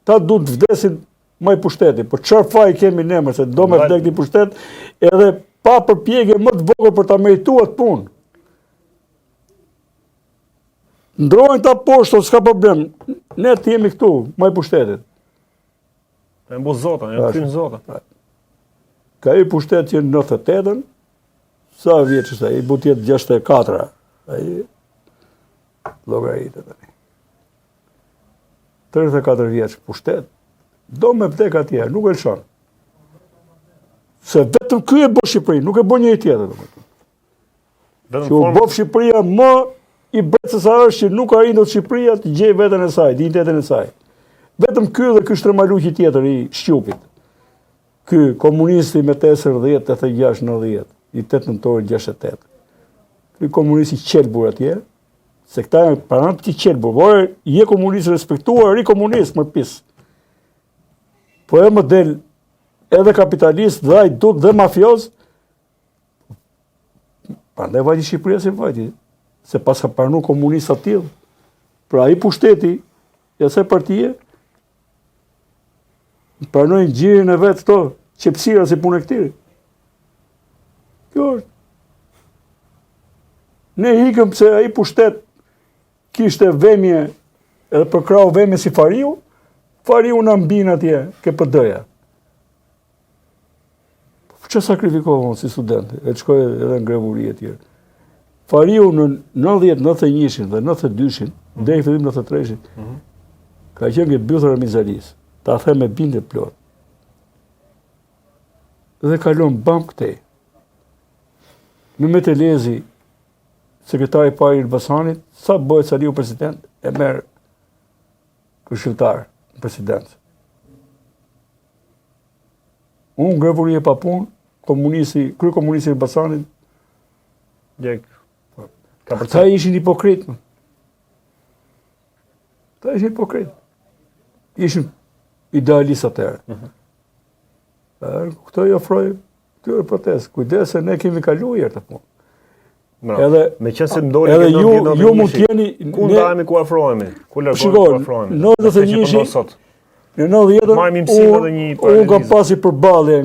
ta du të vdesin më i pushteti, por çfarë faj kemi ne më se do me vdek një pushtet edhe pa përpjekje më të vogël për ta merituar punë. Ndrojnë ta poshtë, s'ka problem. Ne të jemi këtu, më i pushtetit. E mbu zota, e kryen zota. Ka i pushtet që në 98-ën, sa vjeç është ai, bu tjetë 64-a. Ai llogaritë tani. 34 vjeç pushtet, do me vdek atje, nuk e lëshon. Se vetëm ky e bë Shqipërinë, nuk e bën njëri tjetër domethënë. Që u bë Shqipëria më i brecës sa është që nuk arrin Shqipëria të gjejë veten e saj, dinjitetin e saj. Vetëm ky dhe ky shtrëmaluqi tjetër i Shqupit. Ky komunisti me 80, 86, 90, i 8 nëntori 68. Ky komunist i qelbur atje, se këta janë pranë të qelbur, por je komunist respektuar, ri komunist më pis. Po e më del edhe kapitalist, dhe ai duk dhe mafioz, prandaj vajti Shqipëria si vajti. Se pas ka pranu komunist atil. Pra i pushteti, e se partije, pranojnë gjirin e vetë këto, qepsira si punë e këtiri. Kjo është. Ne hikëm se ai pushtet kishte vemje, edhe përkrau vemje si Fariu, Fariu në mbin atje, ke PD-ja. Që sakrifikohën si studente, e të shkoj edhe në grevuri e tjerë. Fariu në 90, 91 dhe 92, dhe i fillim 93, ka qenë këtë bythër e mizaris, ta the me binde plot. Dhe kalon bam këtej. Në Metelezi, sekretari pari i Elbasanit, sa bëhet Saliu president, e merë këshilltar në presidencë. Unë grevuri e pa punë, kry komunisti i Elbasanit, ta ishin hipokrit. Ta ishin hipokrit. Ishin idealist atëherë. Këto i ofroj këtyre protestë. Kujdes se ne kemi kaluar të punë. Edhe me qenë se ndoli edhe ju mund të jeni ku ndahemi ku afrohemi, ku largohemi ku afrohemi. Në 91 në 90 unë kam pasi përballje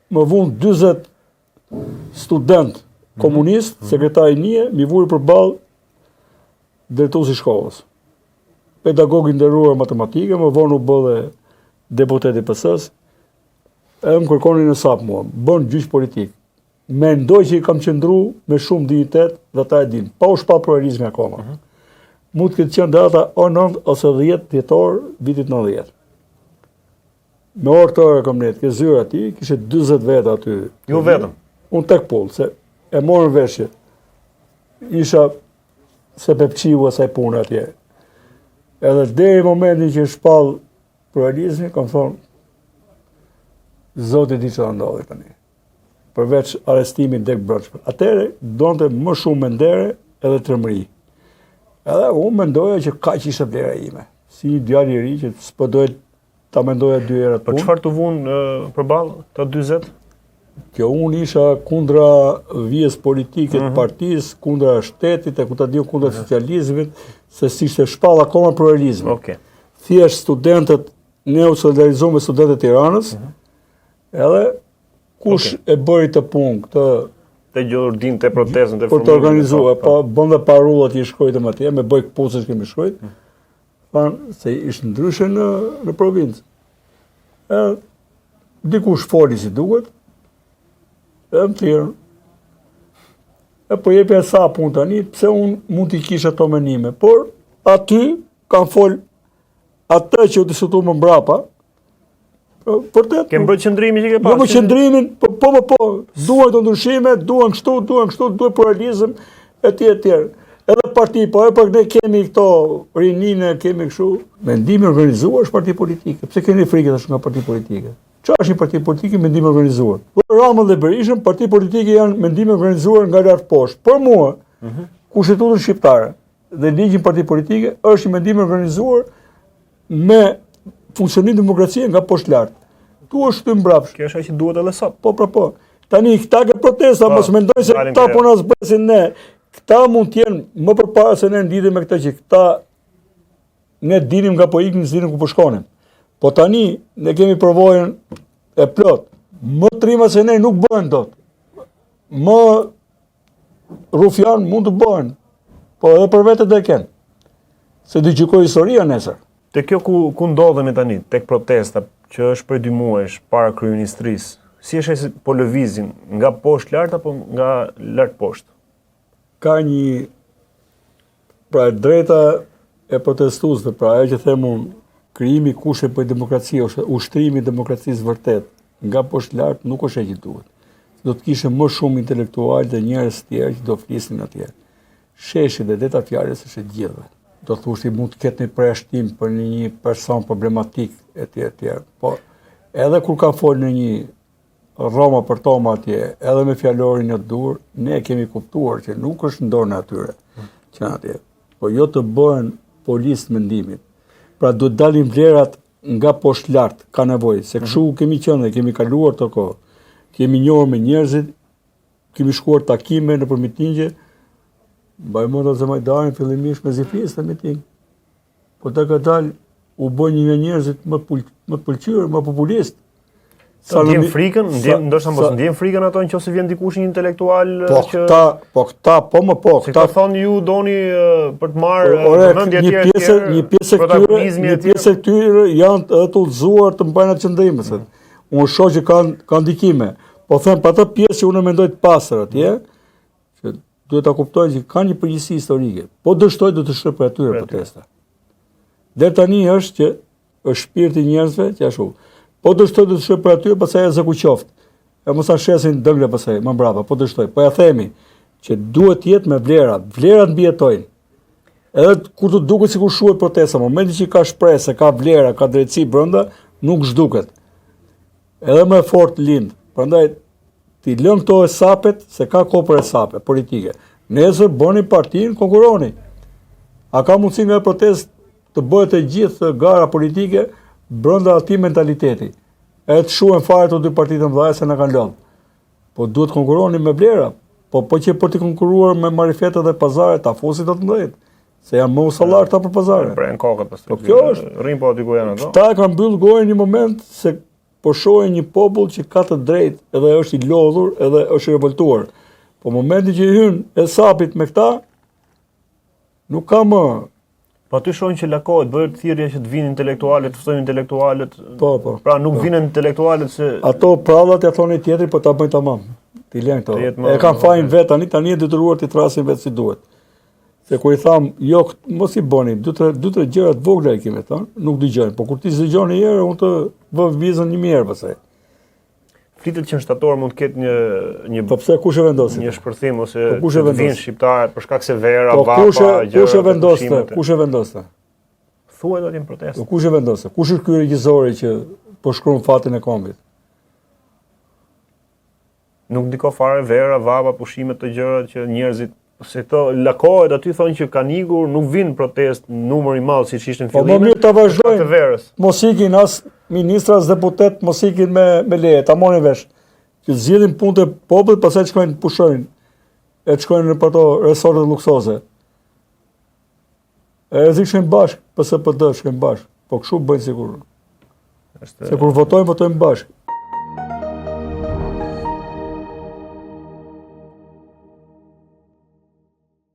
më vonë 40 student komunist, sekretari një, mi vuri përballë drejtuesi i shkollës. Pedagog i nderuar matematike, më vonë u bëlle deputet i PS-s, e më kërkonin në sap mua, bën gjyq politik. Mendoj që i kam qëndru me shumë dignitet dhe ta e din, pa u shpa pluralizmi akoma. Mund të këtë qenë data o 9 ose 10 dhjetor vitit 90. Me orë të orë kam netë, ke zyra ati, kishe 20 vetë aty. Jo vetëm? Unë tek pullë, se e morën veshje. Isha se pepqiu asaj punë atje. Edhe deri momentin që shpall pluralizmi, kam thonë, Zoti di që ndodhi tani. Përveç arestimin dek brëndshme. Atëre, donte më shumë mendere edhe tërmëri. Edhe unë mendoja që kaq ishte vlera ime. Si djalë i ri që s'po dohet ta mendoja 2 herë. Po çfarë të vunë përballë të 40? Kjo unë isha kundra vjes politike të partisë, kundra shtetit, e ku ta diu kundra socializmit, se si ishte shpall akoma pluralizmi. Thjesht studentët, ne u solidarizuam me studentët e Tiranës, edhe kush e bëri të punë këtë të gjordin të protestën të për të organizuar, pa bën dhe parullat i shkojtëm atje, me bëj këpucësh kemi shkojt, se ishtë ndryshe në provincë. Dikush foli si duket, e më thirën. E po jepja sa punë tani, pse unë mund t'i kisha ato menime, por aty kam fol atë që u diskutu më mbrapa. Kemë bërë qëndrimi që ke pasë? Jo më qëndrimin, po, duan të ndryshime, duan kështu, duan pluralizëm, e tjerë. Edhe parti, po e për ne kemi këto rinine, kemi kështu. Mendimi organizuar është parti politike. Pse keni frikë tash nga parti politike? Qa është një parti politike mendimi organizuar? Rama dhe Berishën, parti politike janë mendimi organizuar nga lartë poshtë. Për mua, Kushtetutën shqiptare dhe ligjin parti politike është një mendim organizuar me funksionim demokracie nga poshtë lartë. Tu është të mbrapsh. Kjo është që duhet edhe sot. Po. Tani, këta ke protesta, mos mendoj se këta po na zbresin ne. Këta mund t'jenë më përpara se ne ndidhe me këta që këta ne dinim nga po iknin, dinim ku po shkonin. Po tani, ne kemi përvojën e plot. Më trima se ne nuk bëhen dot. Më rufian mund të bëhen, po edhe për vetë dhe kenë. Se dy gjykoj historia nesër. Te kjo ku ndodhemi tani, tek protesta, që është për 2 muajsh para kryeministrisë, si është se po lëvizin nga poshtë lart apo nga lart poshtë? Ka një pra drejta e protestuesve, pra ajo që them unë, krijimi kushe për demokraci, ose ushtrimi i demokracisë vërtet, nga poshtë lart nuk është e që duhet. Do të kishe më shumë intelektual dhe njerëz tjerë që do flisnin atje. Sheshi dhe deta fjalës është e gjithëve. Do thoshti mund të ketë një përjashtim për një person problematik etj. Po edhe kur ka folë në një Roma për Toma atje, edhe me fjalorin e dur, ne kemi kuptuar që nuk është ndorë atyre që atje, po jo të bëhen polisë mendimit. Pra do të dalin vlerat nga poshtë lart, ka nevojë, se kështu kemi qenë, kemi kaluar të kohë. Kemi njohur me njerëzit, kemi shkuar takime në për mitingje, mbaj mend se Majdanin fillimisht me zifis të miting. Po të ka dalë u bën një nga njerëzit më pëlqyer, më populist. Ndjen frikën, ndoshta mos ndjen frikën ato nëse vjen dikush një intelektual që po këta këta thonë ju doni për të marrë mendje të tjera. Një pjesë këtyre janë të udhëzuar të mbajnë atë qëndrimet. Unë shoh që kanë ndikime. Po them për atë pjesë që unë mendoj të pastër atje, që duhet ta kuptojnë që kanë një përgjegjësi historike. Po dështoj do të shtoj për atyre protesta. Deri tani është që është shpirti i njerëzve që ashtu. Po dështoj do të shtoj për atyre, pastaj e zaku qoftë. E mos ta shesin dëngle pastaj më mbrapa, po dështoj. Po ja themi që duhet të jetë me vlera, vlerat mbijetojnë. Edhe kur të duket sikur shuhet protesta, momenti që ka shpresë, ka vlera, ka drejtësi brenda, nuk zhduket. Edhe më fort lind. Prandaj ti lën këto sapet se ka kohë për sape politike. Nesër bëni partinë, konkuroni. A ka mundësi nga protestë të bëhet e gjithë gara politike brenda atij mentaliteti. E të shuhen fare të dy partitë mëdha se na kanë lënë. Po duhet konkuroni me vlera. Po që për të konkuruar me marifetet dhe pazare, ta fusit të mëdhenj. Se janë më usallar ta për pazare. Pren kokët pastaj. Po kjo është. Rrin po aty ku janë ato. Ta kanë mbyll gojën një moment se po shohin një popull që ka të drejtë edhe është i lodhur edhe është i revoltuar. Po momenti që hyn e sapit me këta, nuk ka më. Po aty shohin që lakohet, bëhet thirrje që të vinë intelektualët, të ftojnë intelektualët. Po. Pra nuk vinë intelektualët se ato prallat ja thonë tjetri, po ta bëjnë tamam. Ti lën këto. E kanë fajin vet tani e detyruar të trasin vetë si duhet. Se kur i tham, jo, mos i bëni, dy tre gjëra të vogla i kemi thënë, nuk dëgjojnë, po kur ti dëgjon një herë, unë të vë vizën një herë pastaj. Flitet që në shtator mund të ketë një po pse kush e vendosi? Një shpërthim ose kush e vendosi? Vinë shqiptarët për shkak se vera, po, vapa, gjëra. Kush e vendoste? Thuaj do të jem protestë. Po kush e vendoste? Kush është ky regjizori që po shkruan fatin e kombit? Nuk ndiko fare vera, vapa, pushimet të gjëra që njerëzit se këto lakohet aty thonë që kanë ikur, nuk vinë protestë në numër i madh siç ishte në fillim. Po më mirë ta vazhdojnë. Mos ikin as ministra as deputet, mos ikin me leje, ta morrin vesh. Që zgjidhin punët e popullit, pastaj shkojnë pushojnë. E shkojnë në ato resorte luksoze. E rrezikshën bashk, PSD shkojnë bashk. Po kështu bëjnë sigur. Se kur votojnë bashk.